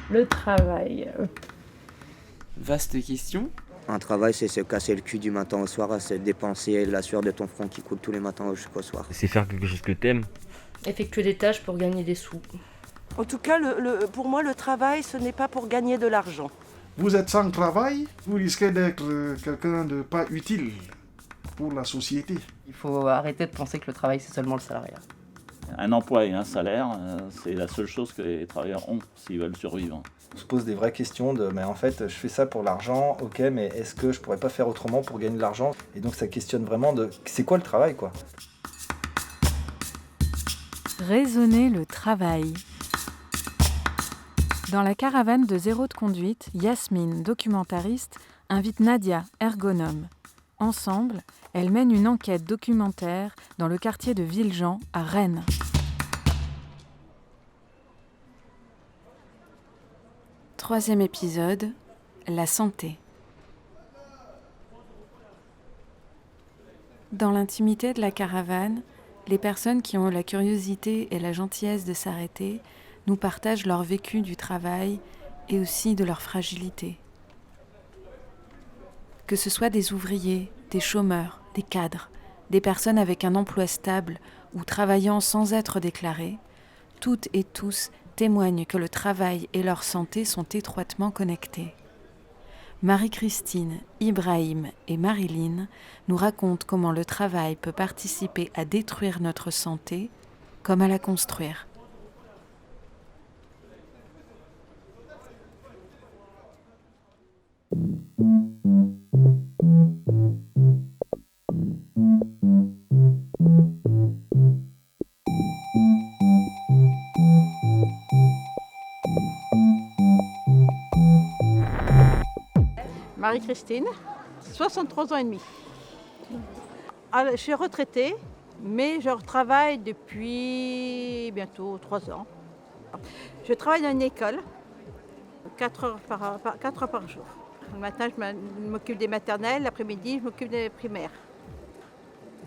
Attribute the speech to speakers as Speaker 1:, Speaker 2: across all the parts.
Speaker 1: Le travail.
Speaker 2: Vaste question.
Speaker 3: Un travail, c'est se casser le cul du matin au soir, c'est dépenser la sueur de ton front qui coule tous les matins jusqu'au soir.
Speaker 4: C'est faire quelque chose que t'aimes.
Speaker 1: Effectuer des tâches pour gagner des sous.
Speaker 5: En tout cas, pour moi, le travail, ce n'est pas pour gagner de l'argent.
Speaker 6: Vous êtes sans travail, vous risquez d'être quelqu'un de pas utile pour la société.
Speaker 7: Il faut arrêter de penser que le travail, c'est seulement le salariat.
Speaker 8: Un emploi et un salaire, c'est la seule chose que les travailleurs ont s'ils veulent survivre.
Speaker 9: On se pose des vraies questions de mais en fait je fais ça pour l'argent, ok, mais est-ce que je pourrais pas faire autrement pour gagner de l'argent? Et donc ça questionne vraiment de c'est quoi le travail quoi.
Speaker 10: Raisonner le travail. Dans la caravane de Zéro de conduite, Yasmine, documentariste, invite Nadia, ergonome. Ensemble, elles mènent une enquête documentaire dans le quartier de Villejean, à Rennes. Troisième épisode, la santé. Dans l'intimité de la caravane, les personnes qui ont la curiosité et la gentillesse de s'arrêter nous partagent leur vécu du travail et aussi de leur fragilité. Que ce soit des ouvriers, des chômeurs, des cadres, des personnes avec un emploi stable ou travaillant sans être déclarés, toutes et tous témoignent que le travail et leur santé sont étroitement connectés. Marie-Christine, Ibrahim et Marilyn nous racontent comment le travail peut participer à détruire notre santé comme à la construire.
Speaker 11: Marie-Christine, 63 ans et demi. Alors, je suis retraitée, mais je retravaille depuis bientôt 3 ans. Je travaille dans une école, 4 heures par jour. Le matin, je m'occupe des maternelles, l'après-midi, je m'occupe des primaires.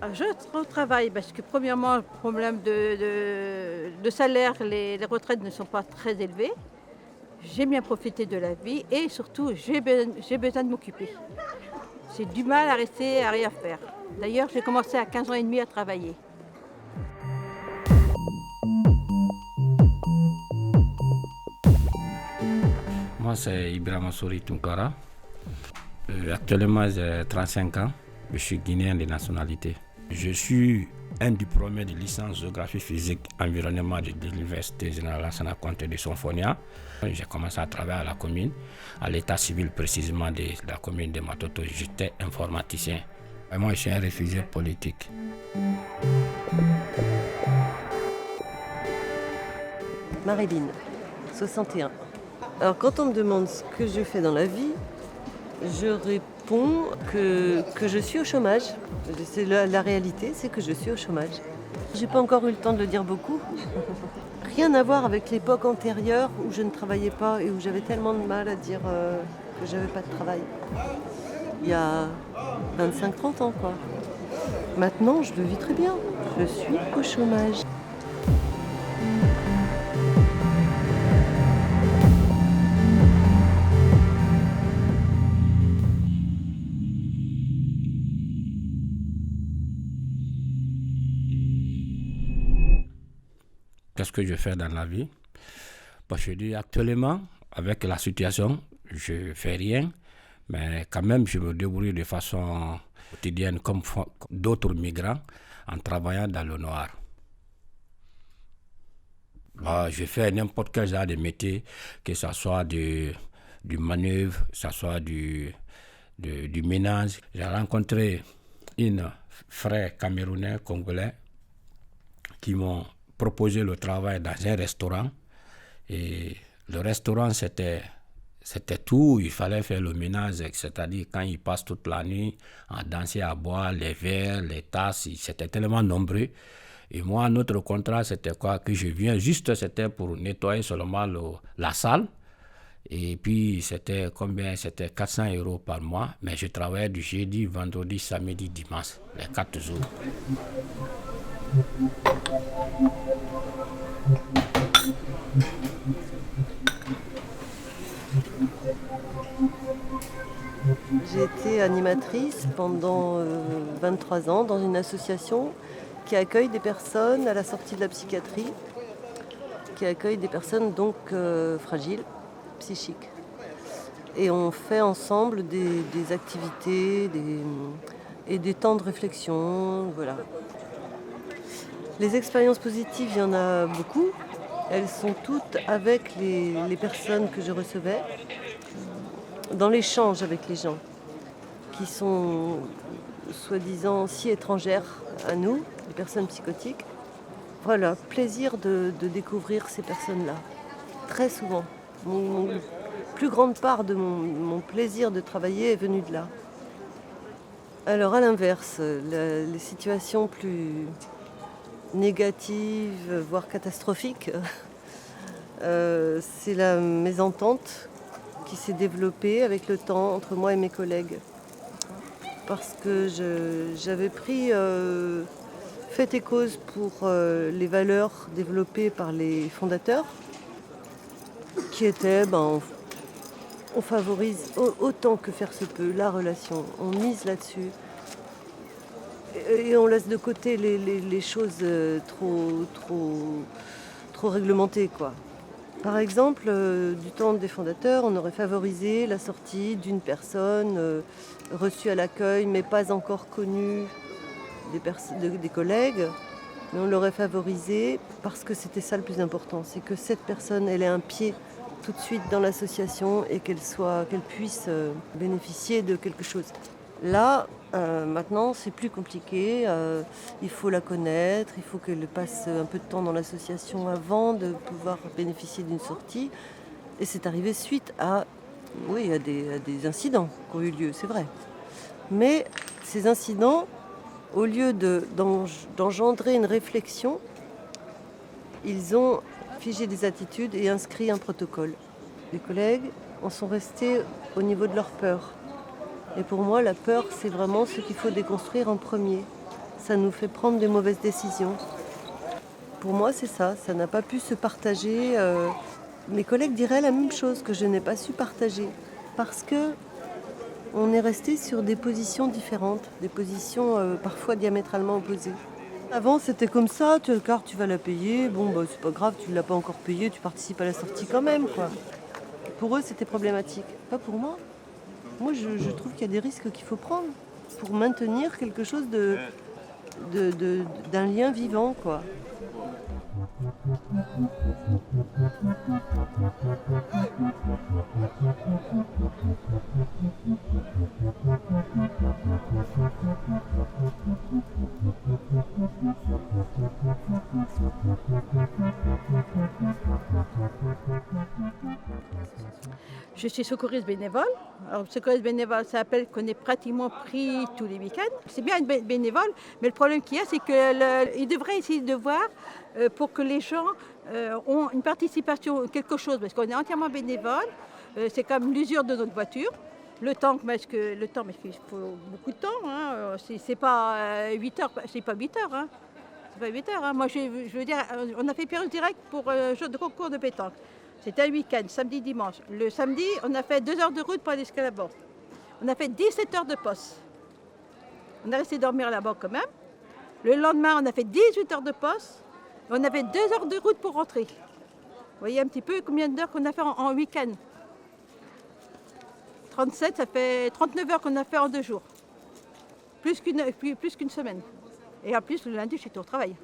Speaker 11: Alors, je retravaille parce que, premièrement, problème de salaire, les retraites ne sont pas très élevées. J'aime bien profiter de la vie et surtout, j'ai besoin de m'occuper. J'ai du mal à rester à rien faire. D'ailleurs, j'ai commencé à 15 ans et demi à travailler.
Speaker 12: Moi, c'est Ibrahim Souri Tunkara. Actuellement, j'ai 35 ans. Je suis guinéen de nationalité. Je suis un diplômé de licence géographie physique environnement de l'Université générale Lansana Conté de Sonfonia. J'ai commencé à travailler à la commune, à l'état civil précisément de la commune de Matoto. J'étais informaticien. Et moi, je suis un réfugié politique.
Speaker 13: Marilyn, 61. Alors quand on me demande ce que je fais dans la vie, je réponds que je suis au chômage. C'est la réalité, c'est que je suis au chômage. J'ai pas encore eu le temps de le dire beaucoup. Rien à voir avec l'époque antérieure où je ne travaillais pas et où j'avais tellement de mal à dire que j'avais pas de travail. Il y a 25-30 ans quoi. Maintenant, je le vis très bien. Je suis au chômage.
Speaker 12: Qu'est-ce que je fais dans la vie? Parce que je dis actuellement, avec la situation, je ne fais rien, mais quand même, je me débrouille de façon quotidienne comme d'autres migrants en travaillant dans le noir. Je fais n'importe quel genre de métier, que ce soit du manœuvre, que ce soit du ménage. J'ai rencontré une frère camerounais, congolais, qui m'ont proposé le travail dans un restaurant. Et le restaurant, c'était tout. Il fallait faire le ménage, c'est-à-dire quand ils passent toute la nuit à danser, à boire, les verres, les tasses, c'était tellement nombreux. Et moi, notre contrat, c'était quoi? Que je viens juste, c'était pour nettoyer seulement la salle. Et puis, c'était combien? C'était 400 € par mois. Mais je travaillais du jeudi, vendredi, samedi, dimanche, les 4 jours.
Speaker 13: J'ai été animatrice pendant 23 ans dans une association qui accueille des personnes à la sortie de la psychiatrie, qui accueille des personnes donc fragiles, psychiques. Et on fait ensemble des activités et des temps de réflexion, voilà. Les expériences positives, il y en a beaucoup. Elles sont toutes avec les personnes que je recevais, dans l'échange avec les gens, qui sont soi-disant si étrangères à nous, les personnes psychotiques. Voilà, plaisir de découvrir ces personnes-là, très souvent. Plus grande part de mon plaisir de travailler est venue de là. Alors à l'inverse, les situations plus négatives, voire catastrophiques, c'est la mésentente qui s'est développée avec le temps entre moi et mes collègues. Parce que j'avais pris fait et cause pour les valeurs développées par les fondateurs, qui étaient, on favorise autant que faire se peut la relation, on mise là-dessus. Et on laisse de côté les choses trop réglementées, quoi. Par exemple, du temps des fondateurs, on aurait favorisé la sortie d'une personne reçue à l'accueil, mais pas encore connue des collègues. Mais on l'aurait favorisé parce que c'était ça le plus important, c'est que cette personne, elle ait un pied tout de suite dans l'association et qu'elle puisse bénéficier de quelque chose. Là, maintenant, c'est plus compliqué. Il faut la connaître, il faut qu'elle passe un peu de temps dans l'association avant de pouvoir bénéficier d'une sortie. Et c'est arrivé suite à des incidents qui ont eu lieu, c'est vrai. Mais ces incidents, au lieu d'engendrer une réflexion, ils ont figé des attitudes et inscrit un protocole. Les collègues en sont restés au niveau de leur peur. Et pour moi, la peur, c'est vraiment ce qu'il faut déconstruire en premier. Ça nous fait prendre des mauvaises décisions. Pour moi, c'est ça. Ça n'a pas pu se partager. Mes collègues diraient la même chose, que je n'ai pas su partager. Parce que on est resté sur des positions différentes, des positions parfois diamétralement opposées. Avant, c'était comme ça, car tu vas la payer. C'est pas grave, tu ne l'as pas encore payée, tu participes à la sortie quand même, quoi. Pour eux, c'était problématique. Pas pour moi. Moi, je trouve qu'il y a des risques qu'il faut prendre pour maintenir quelque chose d'un lien vivant, quoi.
Speaker 11: Je suis secouriste bénévole. Alors, secouriste bénévole, ça s'appelle qu'on est pratiquement pris tous les week-ends. C'est bien être bénévole, mais le problème qu'il y a, c'est qu'il devrait essayer de voir pour que les gens ont une participation, quelque chose, parce qu'on est entièrement bénévole. C'est comme l'usure de notre voiture. Le temps, parce qu'il faut beaucoup de temps. Hein. C'est pas 8 heures, c'est pas 8 heures. Hein. C'est pas 8 heures. Hein. Moi, je veux dire, on a fait période directe pour un jeu de concours de pétanque. C'était un week-end, samedi, dimanche. Le samedi, on a fait 2 heures de route pour aller jusqu'à là-bas. On a fait 17 heures de poste. On a resté dormir là-bas quand même. Le lendemain, on a fait 18 heures de poste. On a fait 2 heures de route pour rentrer. Vous voyez un petit peu combien d'heures qu'on a fait en week-end. 37, ça fait 39 heures qu'on a fait en 2 jours. Plus qu'une semaine. Et en plus, le lundi, je suis au travail.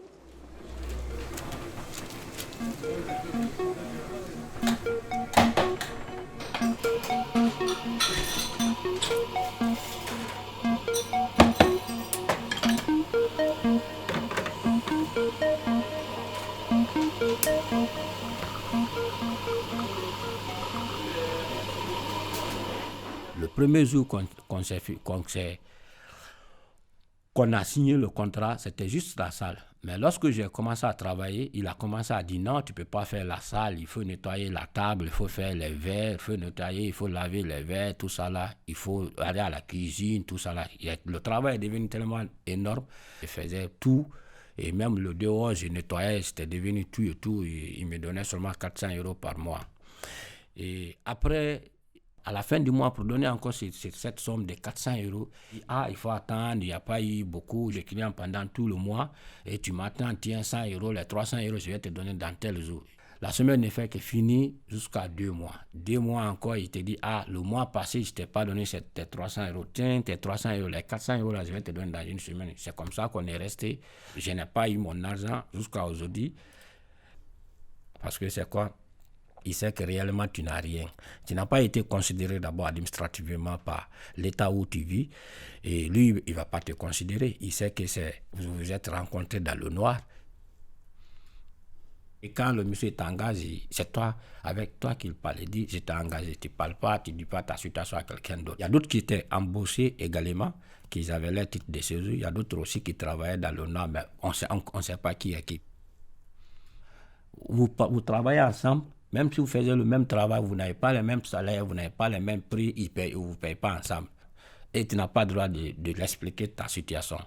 Speaker 12: Le premier jour qu'on a signé le contrat, c'était juste la salle. Mais lorsque j'ai commencé à travailler, il a commencé à dire non, tu ne peux pas faire la salle, il faut nettoyer la table, il faut faire les verres, il faut nettoyer, il faut laver les verres, tout ça là, il faut aller à la cuisine, tout ça là. Le travail est devenu tellement énorme, je faisais tout, et même le dehors, je nettoyais, c'était devenu tout et tout, et il me donnait seulement 400 € par mois. Et après À la fin du mois, pour donner encore cette somme de 400 euros, il faut attendre, il n'y a pas eu beaucoup de clients pendant tout le mois, et tu m'attends, tiens, 100 euros, les 300 euros, je vais te donner dans tel jour. La semaine ne fait que finir jusqu'à 2 mois. 2 mois encore, il te dit, le mois passé, je ne t'ai pas donné tes 300 euros. Tiens, tes 300 euros, les 400 euros, là, je vais te donner dans une semaine. C'est comme ça qu'on est resté. Je n'ai pas eu mon argent jusqu'à aujourd'hui. Parce que c'est quoi? Il sait que réellement, tu n'as rien. Tu n'as pas été considéré d'abord administrativement par l'État où tu vis. Et lui, il ne va pas te considérer. Il sait que vous vous êtes rencontrés dans le noir. Et quand le monsieur t'engage, c'est avec toi qu'il parle. Il dit, je t'ai engagé, tu ne parles pas, tu ne dis pas ta situation à quelqu'un d'autre. Il y a d'autres qui étaient embauchés également, qui avaient leur titre de séjour. Il y a d'autres aussi qui travaillaient dans le Nord, mais on ne sait pas qui est qui. Vous travaillez ensemble, même si vous faites le même travail, vous n'avez pas le même salaire, vous n'avez pas le même prix, vous ne payez pas ensemble. Et tu n'as pas le droit de l'expliquer ta situation.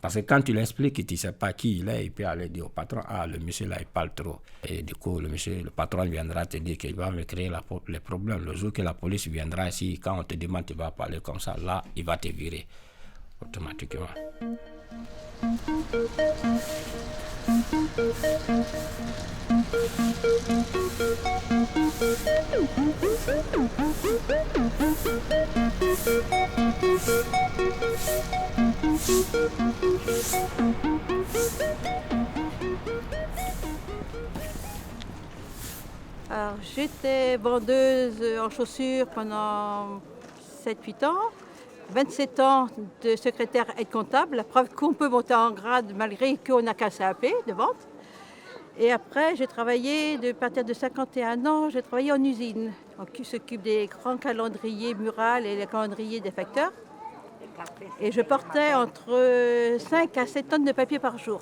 Speaker 12: Parce que quand tu l'expliques, tu ne sais pas qui il est, il peut aller dire au patron, le monsieur là, il parle trop. Et du coup, le patron viendra te dire qu'il va me créer les problèmes. Le jour que la police viendra ici, quand on te demande, tu vas parler comme ça, là, il va te virer automatiquement.
Speaker 11: Alors, j'étais vendeuse en chaussures pendant 7-8 ans, 27 ans de secrétaire aide comptable, la preuve qu'on peut monter en grade malgré qu'on n'a qu'un CAP de vente. Et après, j'ai travaillé, à partir de 51 ans, j'ai travaillé en usine, qui s'occupe des grands calendriers murales et les calendriers des facteurs. Et je portais entre 5 à 7 tonnes de papier par jour.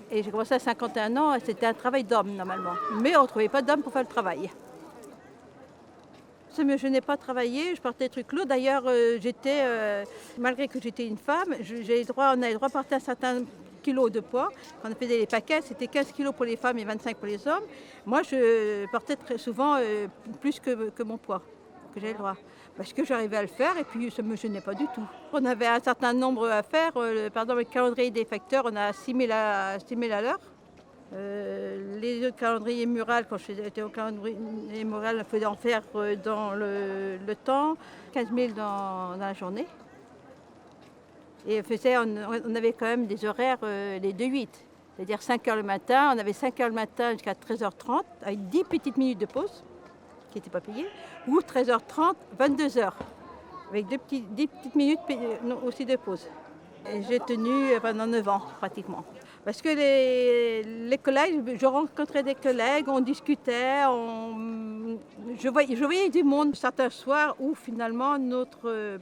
Speaker 11: Et j'ai commencé à 51 ans, c'était un travail d'homme normalement. Mais on ne trouvait pas d'homme pour faire le travail. Je n'ai pas travaillé, je portais des trucs lourds. D'ailleurs, malgré que j'étais une femme, on avait le droit de porter un certain kilos de poids. Quand on faisait les paquets, c'était 15 kilos pour les femmes et 25 pour les hommes. Moi, je portais très souvent plus que mon poids, que j'avais le droit. Parce que j'arrivais à le faire et puis ça ne me gênait pas du tout. On avait un certain nombre à faire. Le calendrier des facteurs, on a 6 000 à l'heure. Les autres calendriers murales, quand j'étais au calendrier mural, il fallait en faire dans le temps, 15 000 dans la journée. Et on avait quand même des horaires, les 2-8, c'est-à-dire 5 h le matin. On avait 5 h le matin jusqu'à 13h30, avec 10 petites minutes de pause, qui n'étaient pas payées, ou 13h30, 22h, avec 10 petites minutes aussi de pause. Et j'ai tenu pendant 9 ans, pratiquement. Parce que les collègues, je rencontrais des collègues, on discutait, je voyais du monde certains soirs où finalement notre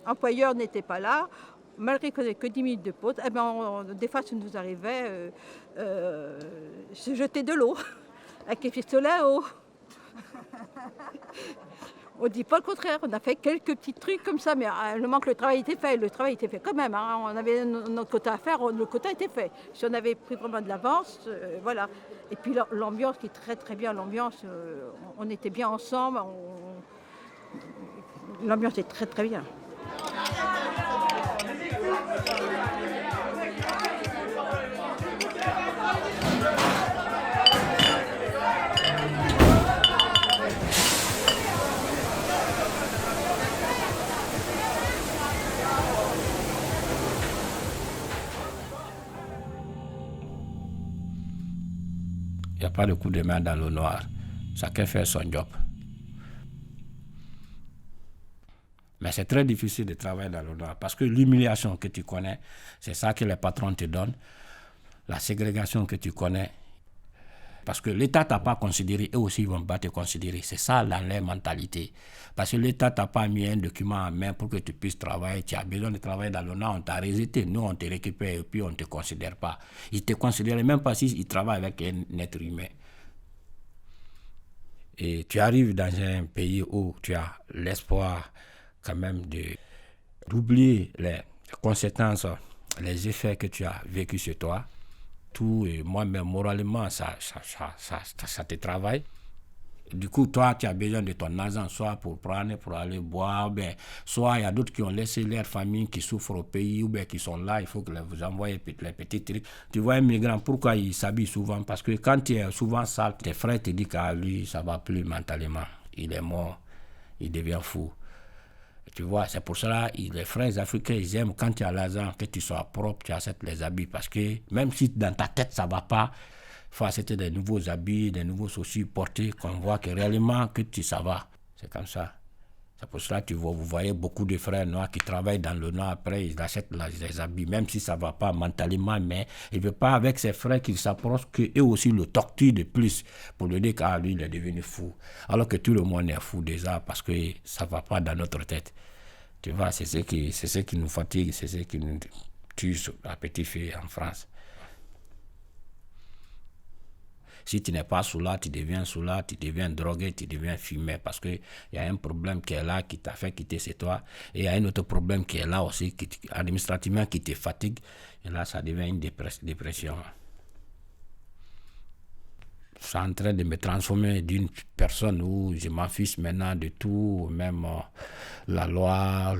Speaker 11: employeur n'était pas là. Malgré qu'on n'ait que 10 minutes de pause, des fois ça nous arrivait se jeter de l'eau avec les pistolets à eau. On ne dit pas le contraire, on a fait quelques petits trucs comme ça, mais le travail était fait. Le travail était fait quand même, hein. On avait notre quota à faire, le quota était fait. Si on avait pris vraiment de l'avance, voilà. Et puis l'ambiance qui est très très bien, l'ambiance, on était bien ensemble, l'ambiance est très très bien.
Speaker 12: Il n'y a pas de coup de main dans le noir. Chacun fait son job. Mais c'est très difficile de travailler dans le noir parce que l'humiliation que tu connais, c'est ça que les patrons te donnent. La ségrégation que tu connais. Parce que l'État ne t'a pas considéré, eux aussi ils ne vont pas te considérer. C'est ça dans leur mentalité. Parce que l'État ne t'a pas mis un document en main pour que tu puisses travailler. Tu as besoin de travailler dans le Nord, on t'a rejeté. Nous, on te récupère et puis on ne te considère pas. Ils ne te considèrent même pas s'ils travaillent avec un être humain. Et tu arrives dans un pays où tu as l'espoir quand même d'oublier les conséquences, les effets que tu as vécu sur toi. Tout, et moi-même, moralement, ça te travaille. Du coup, toi, tu as besoin de ton argent, soit pour prendre, pour aller boire, ben, soit il y a d'autres qui ont laissé leur famille, qui souffrent au pays, ou bien qui sont là, il faut que vous envoyez les petits trucs. Tu vois, un migrant, pourquoi il s'habille souvent? Parce que quand tu es souvent sale, tes frères te disent qu'à lui, ça ne va plus mentalement. Il est mort, il devient fou. Tu vois, c'est pour cela les frères africains, ils aiment quand tu as l'argent, que tu sois propre, tu achètes les habits. Parce que même si dans ta tête, ça ne va pas, il faut acheter des nouveaux habits, des nouveaux soucis portés, qu'on voit que réellement que ça va. C'est comme ça. C'est pour cela que vous voyez beaucoup de frères noirs qui travaillent dans le nord, après ils achètent les habits, même si ça ne va pas mentalement, mais il ne veut pas avec ses frères qu'ils s'approchent, qu'eux aussi le torturent de plus, pour lui dire qu'à lui, il est devenu fou. Alors que tout le monde est fou déjà, parce que ça ne va pas dans notre tête. Tu vois, c'est ce qui nous fatigue, c'est ce qui nous tue à petit feu en France. Si tu n'es pas soulard, tu deviens soulard, tu deviens drogué, tu deviens fumé, parce qu'il y a un problème qui est là, qui t'a fait quitter chez toi, et il y a un autre problème qui est là aussi, administrativement, qui te fatigue, et là, ça devient une dépression. Je suis en train de me transformer d'une personne où je m'en fiche maintenant de tout, même la loi,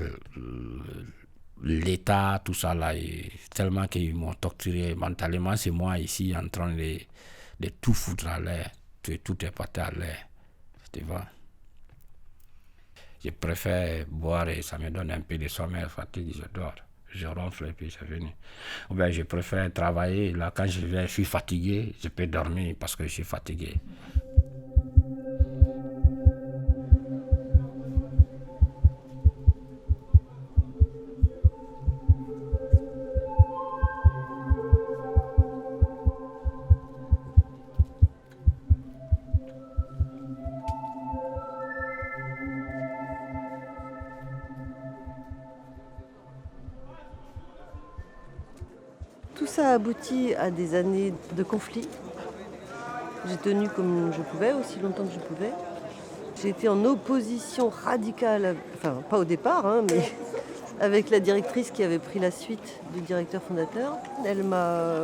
Speaker 12: l'État, tout ça là, et tellement qu'ils m'ont torturé mentalement, c'est moi ici en train de tout foutre à l'air, tout est parti à l'air, tu vois. Je préfère boire et ça me donne un peu de sommeil, fatigue, je dors. Je ronfle et puis c'est fini. Ou bien je préfère travailler, là quand je suis fatigué, je peux dormir parce que je suis fatigué.
Speaker 13: Tout ça a abouti à des années de conflits. J'ai tenu comme je pouvais, aussi longtemps que je pouvais. J'ai été en opposition radicale, enfin pas au départ, hein, mais avec la directrice qui avait pris la suite du directeur fondateur. Elle m'a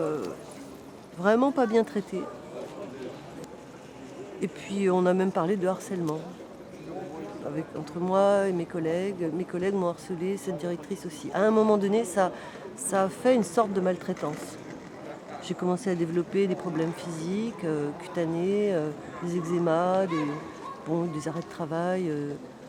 Speaker 13: vraiment pas bien traitée. Et puis on a même parlé de harcèlement. Entre moi et mes collègues m'ont harcelé, cette directrice aussi. À un moment donné, ça a fait une sorte de maltraitance. J'ai commencé à développer des problèmes physiques, cutanés, des eczémas, des arrêts de travail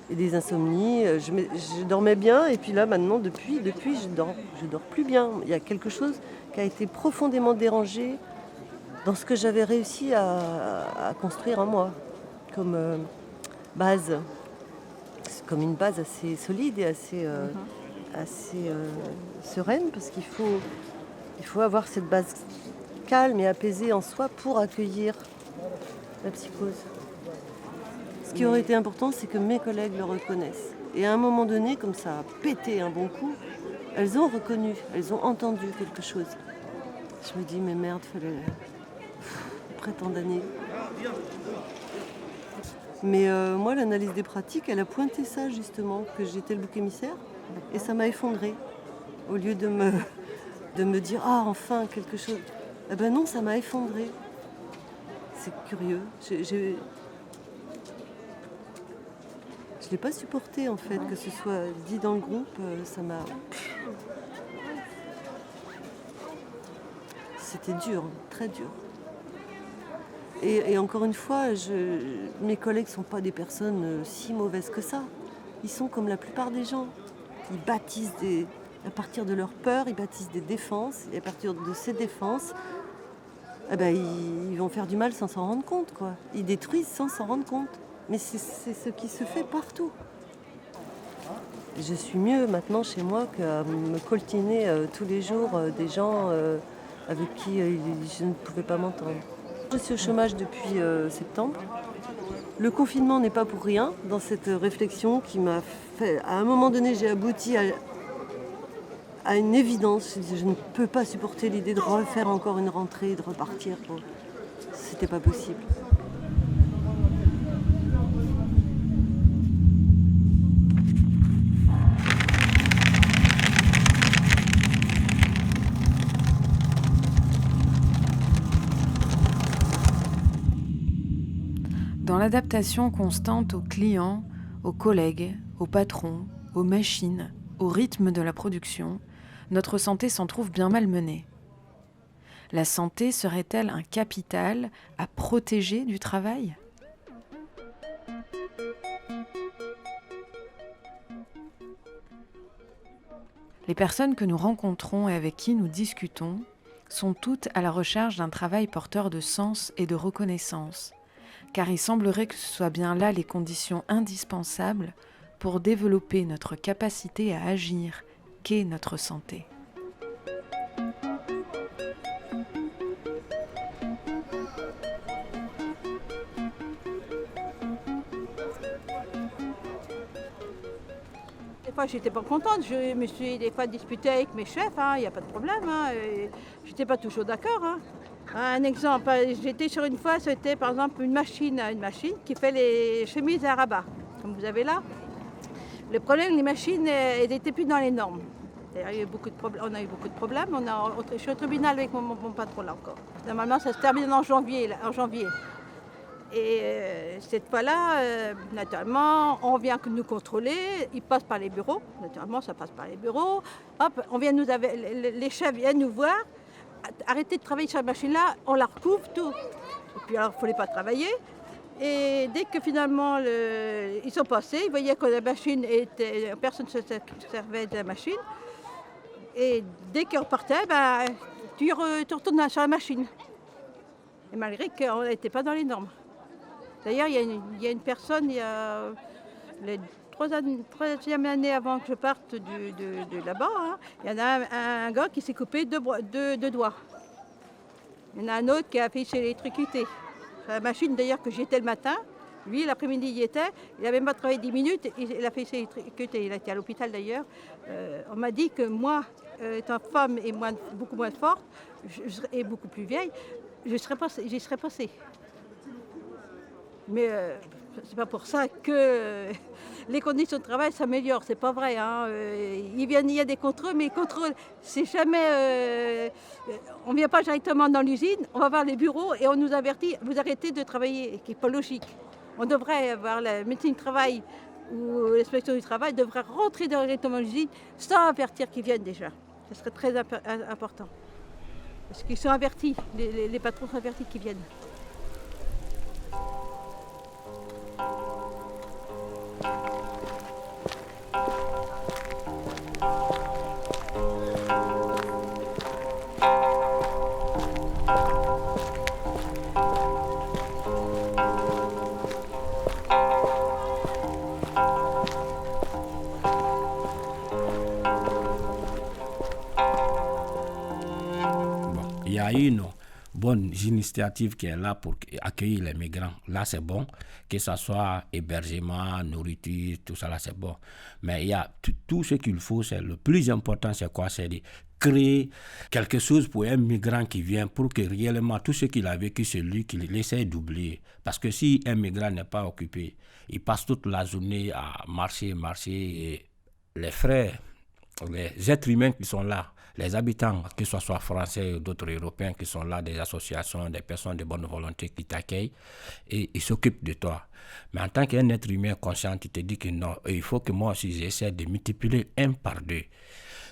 Speaker 13: et des insomnies. Je dormais bien et puis là maintenant, depuis je dors plus bien. Il y a quelque chose qui a été profondément dérangé dans ce que j'avais réussi à construire en moi comme base. Comme une base assez solide et assez sereine, parce qu'il faut avoir cette base calme et apaisée en soi pour accueillir la psychose. Ce qui aurait été important, c'est que mes collègues le reconnaissent. Et à un moment donné, comme ça a pété un bon coup, elles ont reconnu, elles ont entendu quelque chose. Je me dis, mais merde, fallait après tant d'années. Mais moi, l'analyse des pratiques, elle a pointé ça justement, que j'étais le bouc émissaire, et ça m'a effondrée. Au lieu de me dire « Ah, enfin, quelque chose !» Eh ben non, ça m'a effondrée. C'est curieux. Je l'ai pas supporté en fait, que ce soit dit dans le groupe, ça m'a... C'était dur, très dur. Et encore une fois, mes collègues ne sont pas des personnes si mauvaises que ça. Ils sont comme la plupart des gens. Ils bâtissent à partir de leur peur, ils bâtissent des défenses. Et à partir de ces défenses, eh ben, ils vont faire du mal sans s'en rendre compte, quoi. Ils détruisent sans s'en rendre compte. Mais c'est ce qui se fait partout. Je suis mieux maintenant chez moi qu'à me coltiner tous les jours des gens avec qui je ne pouvais pas m'entendre. Je suis au chômage depuis septembre. Le confinement n'est pas pour rien dans cette réflexion qui m'a fait... À un moment donné, j'ai abouti à une évidence. Je ne peux pas supporter l'idée de refaire encore une rentrée, de repartir. C'était pas possible.
Speaker 10: Dans l'adaptation constante aux clients, aux collègues, aux patrons, aux machines, au rythme de la production, notre santé s'en trouve bien malmenée. La santé serait-elle un capital à protéger du travail ? Les personnes que nous rencontrons et avec qui nous discutons sont toutes à la recherche d'un travail porteur de sens et de reconnaissance, car il semblerait que ce soit bien là les conditions indispensables pour développer notre capacité à agir, qu'est notre santé.
Speaker 11: Des fois, j'étais pas contente. Je me suis des fois disputée avec mes chefs, il n'y a pas de problème. J'étais pas toujours d'accord. Un exemple, j'étais sur une fois, c'était par exemple une machine qui fait les chemises à rabat, comme vous avez là. Le problème, les machines, elles n'étaient plus dans les normes. On a eu beaucoup de problèmes. Je suis au tribunal avec mon patron là encore. Normalement, ça se termine en janvier. Et cette fois-là, naturellement, on vient nous contrôler, ils passent par les bureaux, naturellement ça passe par les bureaux, hop, les chefs viennent nous voir, arrêtez de travailler sur la machine-là, on la recouvre, tout. Et puis alors, il ne fallait pas travailler. Et dès que finalement, ils sont passés, ils voyaient que la machine était, personne ne se servait de la machine. Et dès qu'ils repartaient, tu retournes sur la machine. Et malgré qu'on n'était pas dans les normes. D'ailleurs, il y a une personne, il y a la troisième année avant que je parte de là-bas, il y en a un gars qui s'est coupé deux doigts. Il y en a un autre qui a fait chez l'électricité. La machine d'ailleurs que j'étais le matin, lui l'après-midi il y était, il n'a même pas travaillé 10 minutes, il a fait chez l'électricité, il a été à l'hôpital d'ailleurs. On m'a dit que moi, étant femme et beaucoup moins forte, et beaucoup plus vieille, j'y serais passée. Mais c'est pas pour ça que les conditions de travail s'améliorent, c'est pas vrai. Il y a des contrôles, mais les contrôles, c'est jamais. On ne vient pas directement dans l'usine, on va voir les bureaux et on nous avertit, vous arrêtez de travailler, ce qui n'est pas logique. On devrait avoir la médecine du travail ou l'inspection du travail devrait rentrer directement dans l'usine sans avertir qu'ils viennent déjà. Ce serait très important. Parce qu'ils sont avertis, les patrons sont avertis qu'ils viennent.
Speaker 12: Il y a une bonne initiative qui est là pour accueillir les migrants. Là, c'est bon, que ce soit hébergement, nourriture, tout ça, là, c'est bon. Mais il y a tout ce qu'il faut, c'est le plus important, c'est quoi? C'est de créer quelque chose pour un migrant qui vient, pour que réellement tout ce qu'il a vécu, c'est lui qu'il essaie d'oublier. Parce que si un migrant n'est pas occupé, il passe toute la journée à marcher, et les frères, les êtres humains qui sont là, les habitants, que ce soit français ou d'autres Européens qui sont là, des associations, des personnes de bonne volonté qui t'accueillent et ils s'occupent de toi. Mais en tant qu'un être humain conscient, tu te dis que non, il faut que moi aussi j'essaie de multiplier 1 par 2.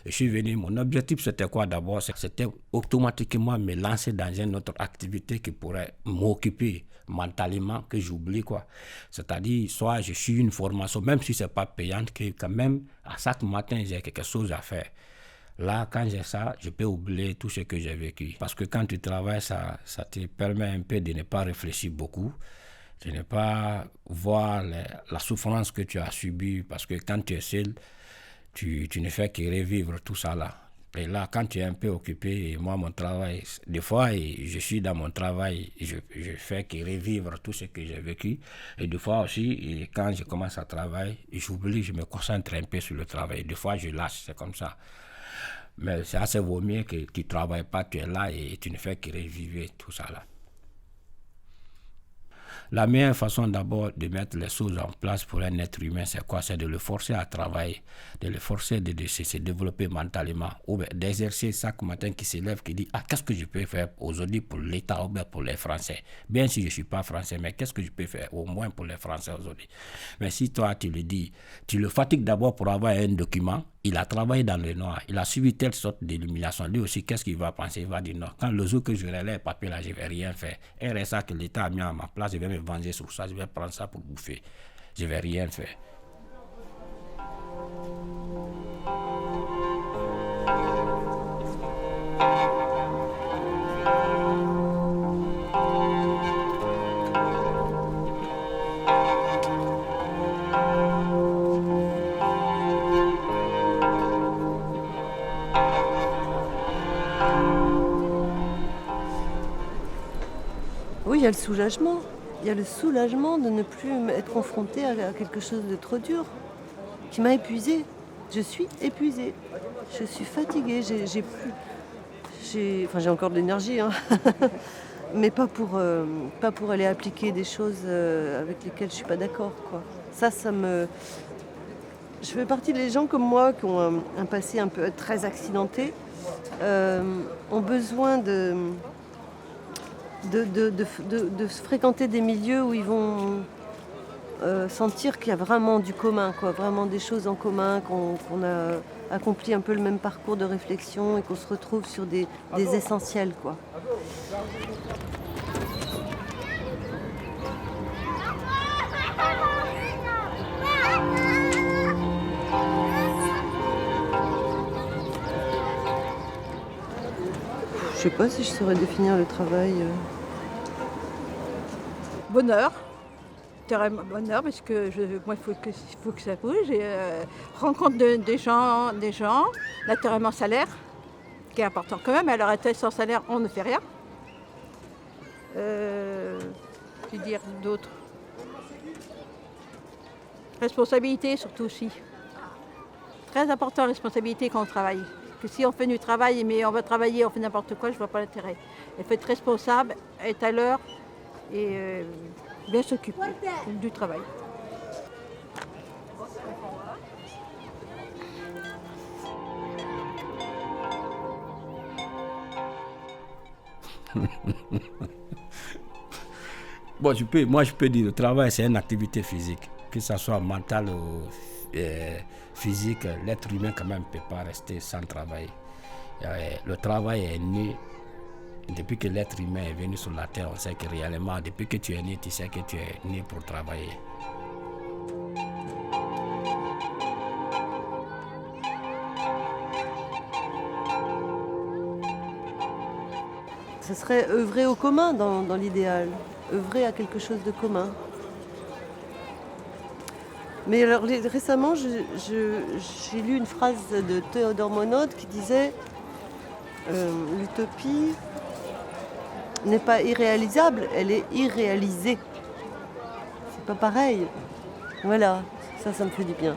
Speaker 12: Je suis venu, mon objectif c'était quoi d'abord? C'était automatiquement me lancer dans une autre activité qui pourrait m'occuper mentalement, que j'oublie quoi. C'est-à-dire, soit je suis une formation, même si c'est pas payante, que quand même à chaque matin j'ai quelque chose à faire. Là, quand j'ai ça, je peux oublier tout ce que j'ai vécu. Parce que quand tu travailles, ça te permet un peu de ne pas réfléchir beaucoup, de ne pas voir la souffrance que tu as subie. Parce que quand tu es seul, tu ne fais que revivre tout ça là. Et là, quand tu es un peu occupé, et moi, mon travail, des fois, je suis dans mon travail, je fais que revivre tout ce que j'ai vécu. Et des fois aussi, et quand je commence à travailler, j'oublie, je me concentre un peu sur le travail. Des fois, je lâche, c'est comme ça. Mais c'est assez vaut mieux que tu ne travailles pas, tu es là et tu ne fais que revivre tout ça là. La meilleure façon d'abord de mettre les choses en place pour un être humain, c'est quoi? C'est de le forcer à travailler, de le forcer de se développer mentalement, ou bien d'exercer chaque matin qui se lève, qui dit « Ah, qu'est-ce que je peux faire aujourd'hui pour l'État ou bien pour les Français? Bien si je ne suis pas français, mais qu'est-ce que je peux faire au moins pour les Français aujourd'hui ?» Mais si toi, tu le dis, tu le fatigues d'abord pour avoir un document, il a travaillé dans le noir, il a suivi telle sorte d'illumination. Lui aussi, qu'est-ce qu'il va penser? Il va dire non. Quand le jour que j'aurai les papiers là, je ne vais rien faire. Un reste que l'État a mis à ma place, je vais me venger sur ça, je vais prendre ça pour bouffer. Je ne vais rien faire.
Speaker 13: Oui, il y a le soulagement. Il y a le soulagement de ne plus être confronté à quelque chose de trop dur, qui m'a épuisée. Je suis épuisée. Je suis fatiguée. J'ai encore de l'énergie, hein. Mais pas pour aller appliquer des choses avec lesquelles je suis pas d'accord, quoi. Ça me... Je fais partie des gens comme moi qui ont un passé un peu très accidenté, ont besoin de fréquenter des milieux où ils vont sentir qu'il y a vraiment du commun, quoi, vraiment des choses en commun, qu'on a accompli un peu le même parcours de réflexion et qu'on se retrouve sur des essentiels, quoi. Je sais pas si je saurais définir le travail.
Speaker 11: Bonheur, bonheur parce que moi il faut que ça bouge. Rencontre des gens, naturellement salaire, qui est important quand même. À l'heure actuelle, sans salaire, on ne fait rien. Je veux dire d'autres. Responsabilité surtout aussi. Très important, responsabilité quand on travaille. Que si on fait du travail, mais on va travailler, on fait n'importe quoi, je ne vois pas l'intérêt. Il faut être responsable, être à l'heure et bien s'occuper du travail.
Speaker 12: Bon, moi je peux dire le travail c'est une activité physique, que ce soit mentale ou physique, l'être humain quand même ne peut pas rester sans travail. Le travail est né depuis que l'être humain est venu sur la terre. On sait que réellement, depuis que tu es né, tu sais que tu es né pour travailler.
Speaker 13: Ce serait œuvrer au commun dans l'idéal, œuvrer à quelque chose de commun. Mais alors récemment, j'ai lu une phrase de Théodore Monod qui disait l'utopie n'est pas irréalisable, elle est irréalisée. C'est pas pareil. Voilà, ça me fait du bien.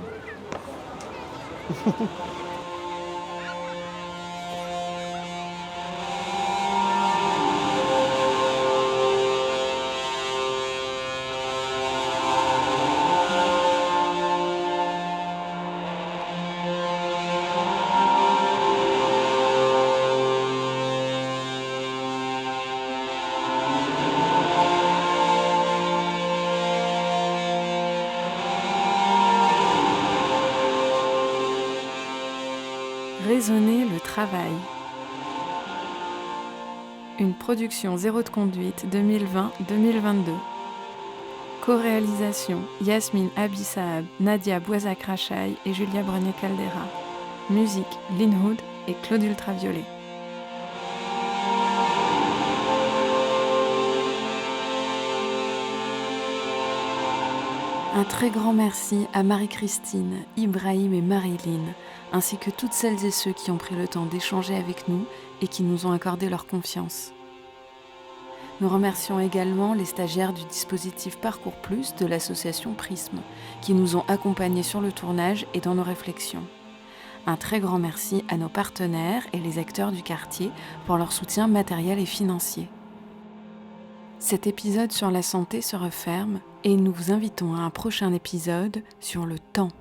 Speaker 10: Raisonner le travail. Une production Zéro de conduite 2020-2022. Co-réalisation Yasmine Abissaab, Nadia Boisac-Rachaï et Julia Brenier-Caldera. Musique Lynn Hood et Claude Ultraviolet. Un très grand merci à Marie-Christine, Ibrahim et Marilyn, ainsi que toutes celles et ceux qui ont pris le temps d'échanger avec nous et qui nous ont accordé leur confiance. Nous remercions également les stagiaires du dispositif Parcours Plus de l'association Prisme, qui nous ont accompagnés sur le tournage et dans nos réflexions. Un très grand merci à nos partenaires et les acteurs du quartier pour leur soutien matériel et financier. Cet épisode sur la santé se referme et nous vous invitons à un prochain épisode sur le temps.